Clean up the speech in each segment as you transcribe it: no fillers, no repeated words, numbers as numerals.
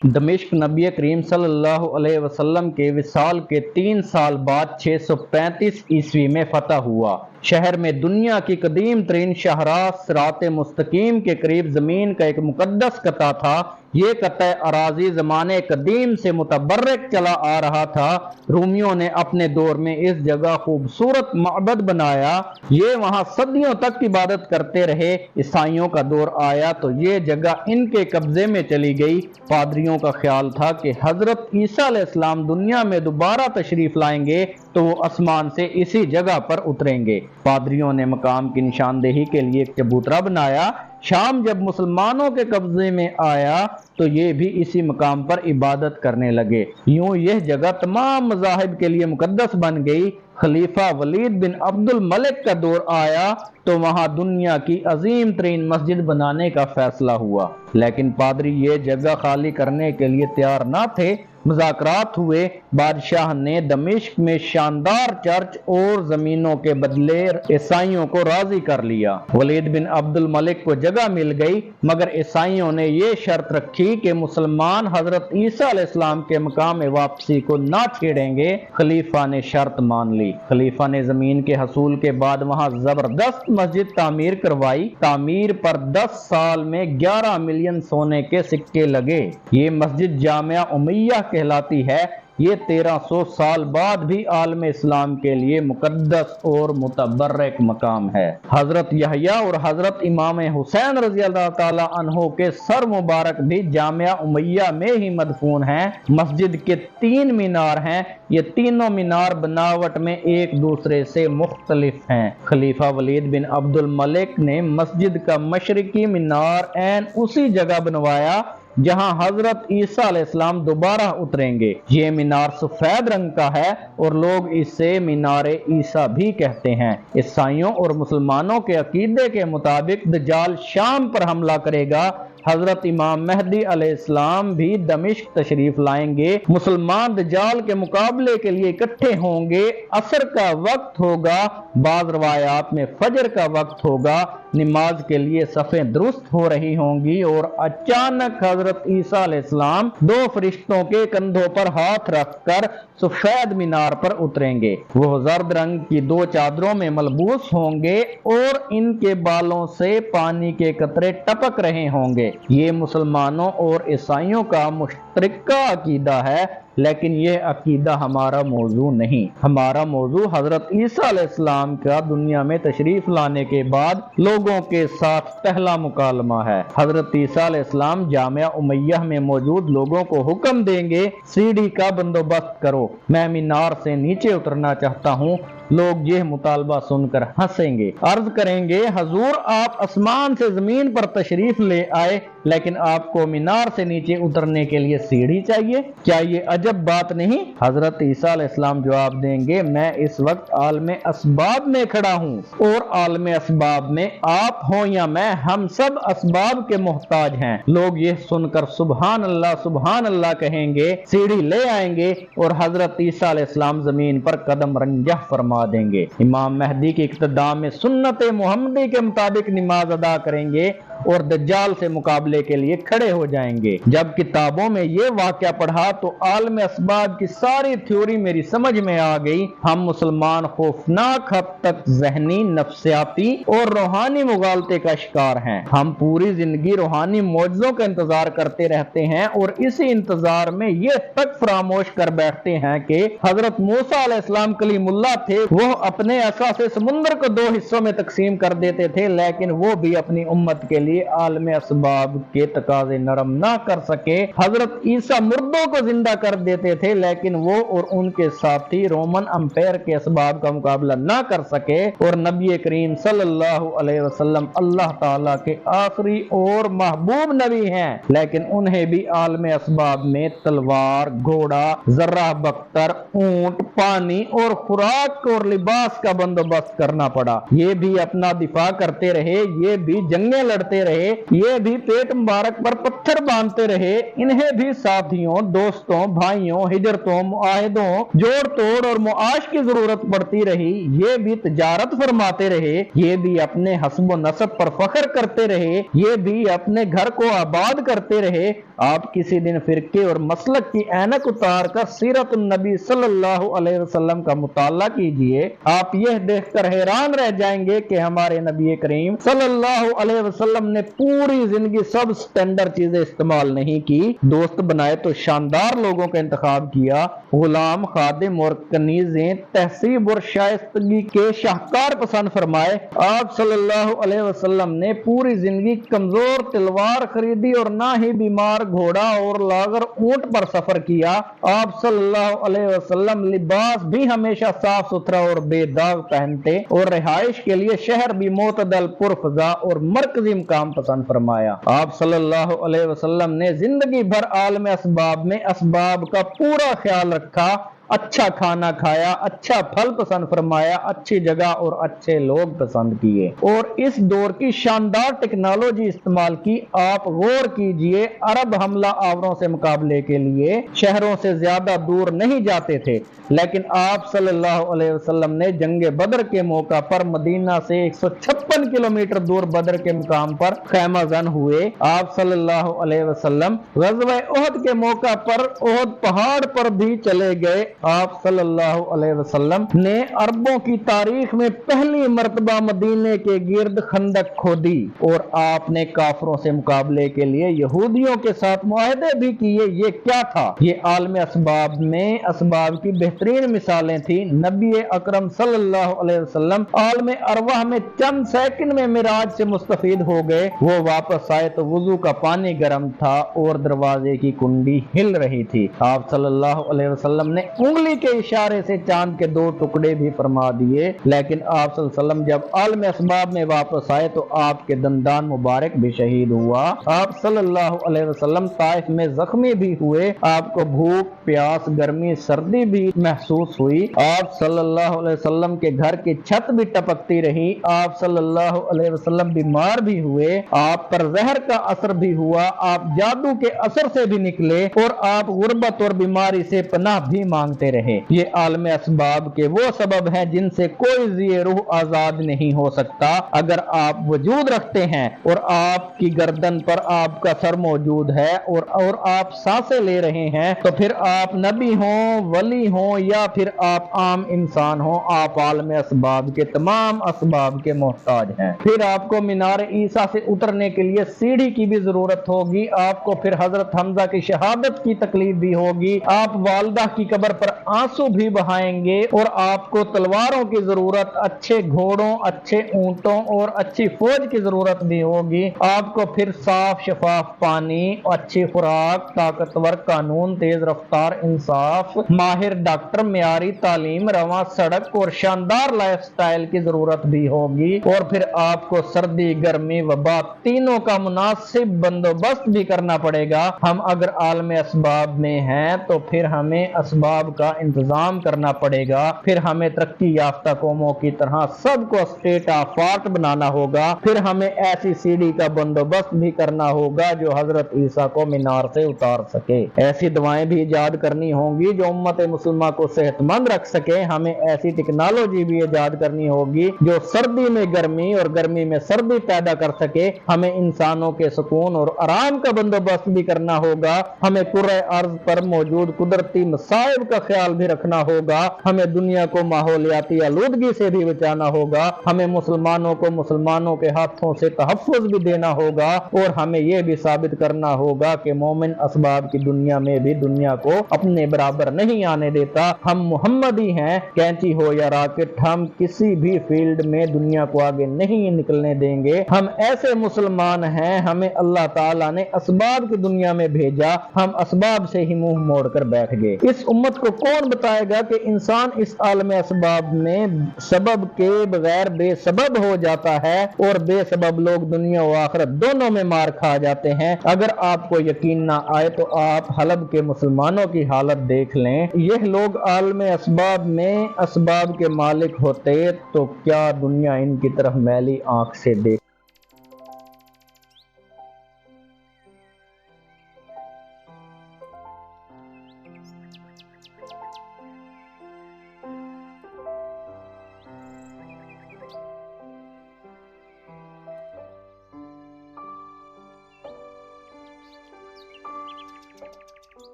دمشق نبی کریم صلی اللہ علیہ وسلم کے وصال کے 3 سال بعد 635 عیسوی میں فتح ہوا۔ شہر میں دنیا کی قدیم ترین شاہراہ صراط مستقیم کے قریب زمین کا ایک مقدس قطعہ تھا۔ یہ قطع اراضی زمانے قدیم سے متبرک چلا آ رہا تھا۔ رومیوں نے اپنے دور میں اس جگہ خوبصورت معبد بنایا۔ یہ وہاں صدیوں تک عبادت کرتے رہے۔ عیسائیوں کا دور آیا تو یہ جگہ ان کے قبضے میں چلی گئی۔ پادریوں کا خیال تھا کہ حضرت عیسیٰ علیہ السلام دنیا میں دوبارہ تشریف لائیں گے تو وہ آسمان سے اسی جگہ پر اتریں گے۔ پادریوں نے مقام کی نشاندہی کے لیے ایک چبوترا بنایا۔ شام جب مسلمانوں کے قبضے میں آیا تو یہ بھی اسی مقام پر عبادت کرنے لگے۔ یوں یہ جگہ تمام مذاہب کے لیے مقدس بن گئی۔ خلیفہ ولید بن عبد الملک کا دور آیا تو وہاں دنیا کی عظیم ترین مسجد بنانے کا فیصلہ ہوا، لیکن پادری یہ جگہ خالی کرنے کے لیے تیار نہ تھے۔ مذاکرات ہوئے۔ بادشاہ نے دمشق میں شاندار چرچ اور زمینوں کے بدلے عیسائیوں کو راضی کر لیا۔ ولید بن عبد الملک کو جگہ مل گئی، مگر عیسائیوں نے یہ شرط رکھی کہ مسلمان حضرت عیسیٰ علیہ السلام کے مقام واپسی کو نہ چھیڑیں گے۔ خلیفہ نے شرط مان لی۔ خلیفہ نے زمین کے حصول کے بعد وہاں زبردست مسجد تعمیر کروائی۔ تعمیر پر 10 سال میں 11 ملین سونے کے سکے لگے۔ یہ مسجد جامعہ امیہ کہلاتی ہے۔ یہ 1300 سال بعد بھی عالم اسلام کے لیے مقدس اور متبرک مقام ہے۔ حضرت یحییٰ اور حضرت امام حسین رضی اللہ تعالی عنہ کے سر مبارک بھی جامعہ امیہ میں ہی مدفون ہیں۔ مسجد کے 3 مینار ہیں۔ یہ تینوں مینار بناوٹ میں ایک دوسرے سے مختلف ہیں۔ خلیفہ ولید بن عبد الملک نے مسجد کا مشرقی مینار عین اسی جگہ بنوایا جہاں حضرت عیسیٰ علیہ السلام دوبارہ اتریں گے۔ یہ مینار سفید رنگ کا ہے اور لوگ اسے مینار عیسیٰ بھی کہتے ہیں۔ عیسائیوں اور مسلمانوں کے عقیدے کے مطابق دجال شام پر حملہ کرے گا۔ حضرت امام مہدی علیہ السلام بھی دمشق تشریف لائیں گے۔ مسلمان دجال کے مقابلے کے لیے اکٹھے ہوں گے۔ عصر کا وقت ہوگا، بعض روایات میں فجر کا وقت ہوگا۔ نماز کے لیے صفیں درست ہو رہی ہوں گی اور اچانک حضرت عیسیٰ علیہ السلام 2 فرشتوں کے کندھوں پر ہاتھ رکھ کر سفید مینار پر اتریں گے۔ وہ زرد رنگ کی 2 چادروں میں ملبوس ہوں گے اور ان کے بالوں سے پانی کے قطرے ٹپک رہے ہوں گے۔ یہ مسلمانوں اور عیسائیوں کا مشترکہ عقیدہ ہے، لیکن یہ عقیدہ ہمارا موضوع نہیں۔ ہمارا موضوع حضرت عیسیٰ علیہ السلام کا دنیا میں تشریف لانے کے بعد لوگوں کے ساتھ پہلا مکالمہ ہے۔ حضرت عیسیٰ علیہ السلام جامعہ امیہ میں موجود لوگوں کو حکم دیں گے، سیڑھی کا بندوبست کرو، میں مینار سے نیچے اترنا چاہتا ہوں۔ لوگ یہ مطالبہ سن کر ہنسیں گے، عرض کریں گے حضور آپ آسمان سے زمین پر تشریف لے آئے، لیکن آپ کو مینار سے نیچے اترنے کے لیے سیڑھی چاہیے، کیا یہ عجب بات نہیں؟ حضرت عیسیٰ علیہ السلام جواب دیں گے میں اس وقت عالم اسباب میں کھڑا ہوں اور عالم اسباب میں آپ ہوں یا میں، ہم سب اسباب کے محتاج ہیں۔ لوگ یہ سن کر سبحان اللہ کہیں گے، سیڑھی لے آئیں گے اور حضرت عیسیٰ علیہ السلام زمین پر قدم رنجہ فرما دیں گے۔ امام مہدی کی اقتداء میں سنت محمدی کے مطابق نماز ادا کریں گے اور دجال سے مقابلے کے لیے کھڑے ہو جائیں گے۔ جب کتابوں میں یہ واقعہ پڑھا تو عالم اسباب کی ساری تھیوری میری سمجھ میں آ گئی۔ ہم مسلمان خوفناک حد تک ذہنی، نفسیاتی اور روحانی مغالطے کا شکار ہیں۔ ہم پوری زندگی روحانی معجزوں کا انتظار کرتے رہتے ہیں اور اسی انتظار میں یہ تک فراموش کر بیٹھتے ہیں کہ حضرت موسیٰ علیہ السلام کلیم اللہ تھے۔ وہ اپنے عصا سے سمندر کو 2 حصوں میں تقسیم کر دیتے تھے، لیکن وہ بھی اپنی امت کے لیے عالم اسباب کے تقاضے نرم نہ کر سکے۔ حضرت عیسیٰ مردوں کو زندہ کر دیتے تھے، لیکن وہ اور ان کے ساتھی رومن امپائر کے اسباب کا مقابلہ نہ کر سکے، اور نبی کریم صلی اللہ علیہ وسلم اللہ تعالیٰ کے آخری اور محبوب نبی ہیں، لیکن انہیں بھی عالم اسباب میں تلوار، گھوڑا، ذرہ بختر، اونٹ، پانی اور خوراک اور لباس کا بندوبست کرنا پڑا۔ یہ بھی اپنا دفاع کرتے رہے، یہ بھی جنگیں لڑتے رہے، یہ بھی پیٹ مبارک پر پتھر باندھتے رہے، انہیں بھی ساتھیوں، دوستوں، بھائیوں، ہجرتوں، معاہدوں، جوڑ توڑ اور معاش کی ضرورت پڑتی رہی، یہ بھی تجارت فرماتے رہے، یہ بھی اپنے حسب و نسب پر فخر کرتے رہے، یہ بھی اپنے گھر کو آباد کرتے رہے۔ آپ کسی دن فرقے اور مسلک کی اینک اتار کر سیرت النبی صلی اللہ علیہ وسلم کا مطالعہ کیجئے، آپ یہ دیکھ کر حیران رہ جائیں گے کہ ہمارے نبی کریم صلی اللہ علیہ وسلم نے پوری زندگی سب سٹینڈرڈ چیزیں استعمال نہیں کی، دوست بنائے تو شاندار لوگوں کا انتخاب کیا، غلام، خادم اور کنیزیں تہذیب اور شائستگی کے شاہکار پسند فرمائے۔ آپ صلی اللہ علیہ وسلم نے پوری زندگی کمزور تلوار خریدی اور نہ ہی بیمار گھوڑا اور لاغر اونٹ پر سفر کیا۔ آپ صلی اللہ علیہ وسلم لباس بھی ہمیشہ صاف ستھرا اور بے داغ پہنتے اور رہائش کے لیے شہر بھی معتدل، پرفضا اور مرکزی مقام پسند فرمایا۔ آپ صلی اللہ علیہ وسلم نے زندگی بھر عالم اسباب میں اسباب کا پورا خیال رکھا، اچھا کھانا کھایا، اچھا پھل پسند فرمایا، اچھی جگہ اور اچھے لوگ پسند کیے اور اس دور کی شاندار ٹیکنالوجی استعمال کی۔ آپ غور کیجئے، عرب حملہ آوروں سے مقابلے کے لیے شہروں سے زیادہ دور نہیں جاتے تھے، لیکن آپ صلی اللہ علیہ وسلم نے جنگ بدر کے موقع پر مدینہ سے 156 کلومیٹر دور بدر کے مقام پر خیمہ زن ہوئے۔ آپ صلی اللہ علیہ وسلم غزوہ احد کے موقع پر احد پہاڑ پر بھی چلے گئے۔ آپ صلی اللہ علیہ وسلم نے عربوں کی تاریخ میں پہلی مرتبہ مدینے کے گرد خندق کھودی اور آپ نے کافروں سے مقابلے کے لیے یہودیوں کے ساتھ معاہدے بھی کیے۔ یہ کیا تھا؟ یہ عالم اسباب میں اسباب کی بہترین مثالیں تھیں۔ نبی اکرم صلی اللہ علیہ وسلم عالم ارواح میں چند سیکنڈ میں معراج سے مستفید ہو گئے۔ وہ واپس آئے تو وضو کا پانی گرم تھا اور دروازے کی کنڈی ہل رہی تھی۔ آپ صلی اللہ علیہ وسلم نے انگلی کے اشارے سے چاند کے 2 ٹکڑے بھی فرما دیے، لیکن آپ صلی اللہ علیہ وسلم جب عالم اسباب میں واپس آئے تو آپ کے دندان مبارک بھی شہید ہوا۔ آپ صلی اللہ علیہ وسلم طائف میں زخمی بھی ہوئے، آپ کو بھوک، پیاس، گرمی، سردی بھی محسوس ہوئی۔ آپ صلی اللہ علیہ وسلم کے گھر کی چھت بھی ٹپکتی رہی۔ آپ صلی اللہ علیہ وسلم بیمار بھی ہوئے، آپ پر زہر کا اثر بھی ہوا، آپ جادو کے اثر سے بھی نکلے اور آپ غربت اور بیماری سے پناہ بھی مانگتے رہے۔ یہ عالم اسباب کے وہ سبب ہیں جن سے کوئی ذی روح آزاد نہیں ہو سکتا۔ اگر آپ وجود رکھتے ہیں اور آپ کی گردن پر آپ کا سر موجود ہے اور آپ سانسیں لے رہے ہیں تو پھر آپ نبی ہوں، ولی ہوں یا پھر آپ عام انسان ہوں، آپ عالم اسباب کے تمام اسباب کے محتاج ہیں۔ پھر آپ کو مینار عیسیٰ سے اترنے کے لیے سیڑھی کی بھی ضرورت ہوگی، آپ کو پھر حضرت حمزہ کی شہادت کی تکلیف بھی ہوگی، آپ والدہ کی قبر پر آنسو بھی بہائیں گے اور آپ کو تلواروں کی ضرورت، اچھے گھوڑوں، اچھے اونٹوں اور اچھی فوج کی ضرورت بھی ہوگی، آپ کو پھر صاف شفاف پانی، اچھی خوراک، طاقتور قانون، تیز رفتار انصاف، ماہر ڈاکٹر، معیاری تعلیم، رواں سڑک اور شاندار لائف سٹائل کی ضرورت بھی ہوگی اور پھر آپ کو سردی، گرمی، وبا تینوں کا مناسب بندوبست بھی کرنا پڑے گا۔ ہم اگر عالم اسباب میں ہیں تو پھر ہمیں اسباب کا انتظام کرنا پڑے گا، پھر ہمیں ترقی یافتہ قوموں کی طرح سب کو اسٹیٹ آف آرٹ بنانا ہوگا، پھر ہمیں ایسی سیڑھی کا بندوبست بھی کرنا ہوگا جو حضرت عیسیٰ کو مینار سے اتار سکے، ایسی دوائیں بھی ایجاد کرنی ہوں گی جو امت مسلمہ کو صحت مند رکھ سکے، ہمیں ایسی ٹیکنالوجی بھی ایجاد کرنی ہوگی جو سردی میں گرمی اور گرمی میں سردی پیدا کر سکے، ہمیں انسانوں کے سکون اور آرام کا بندوبست بھی کرنا ہوگا، ہمیں کرۂ ارض پر موجود قدرتی مصائب کا خیال بھی رکھنا ہوگا، ہمیں دنیا کو ماحولیاتی آلودگی سے بھی بچانا ہوگا، ہمیں مسلمانوں کو مسلمانوں کے ہاتھوں سے تحفظ بھی دینا ہوگا اور ہمیں یہ بھی ثابت کرنا ہوگا کہ مومن اسباب کی دنیا میں بھی دنیا کو اپنے برابر نہیں آنے دیتا۔ ہم محمدی ہیں، کینچی ہو یا راکٹ، ہم کسی بھی فیلڈ میں دنیا کو آگے نہیں نکلنے دیں گے۔ ہم ایسے مسلمان ہیں، ہمیں اللہ تعالیٰ نے اسباب کی دنیا میں بھیجا، ہم اسباب سے ہی منہ موڑ کر بیٹھ گئے۔ اس امت کو کون بتائے گا کہ انسان اس عالم اسباب میں سبب کے بغیر بے سبب ہو جاتا ہے اور بے سبب لوگ دنیا و آخرت دونوں میں مار کھا جاتے ہیں۔ اگر آپ کو یقین نہ آئے تو آپ حلب کے مسلمانوں کی حالت دیکھ لیں، یہ لوگ عالم اسباب میں اسباب کے مالک ہوتے تو کیا دنیا ان کی طرف میلی آنکھ سے دیکھ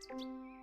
ہے۔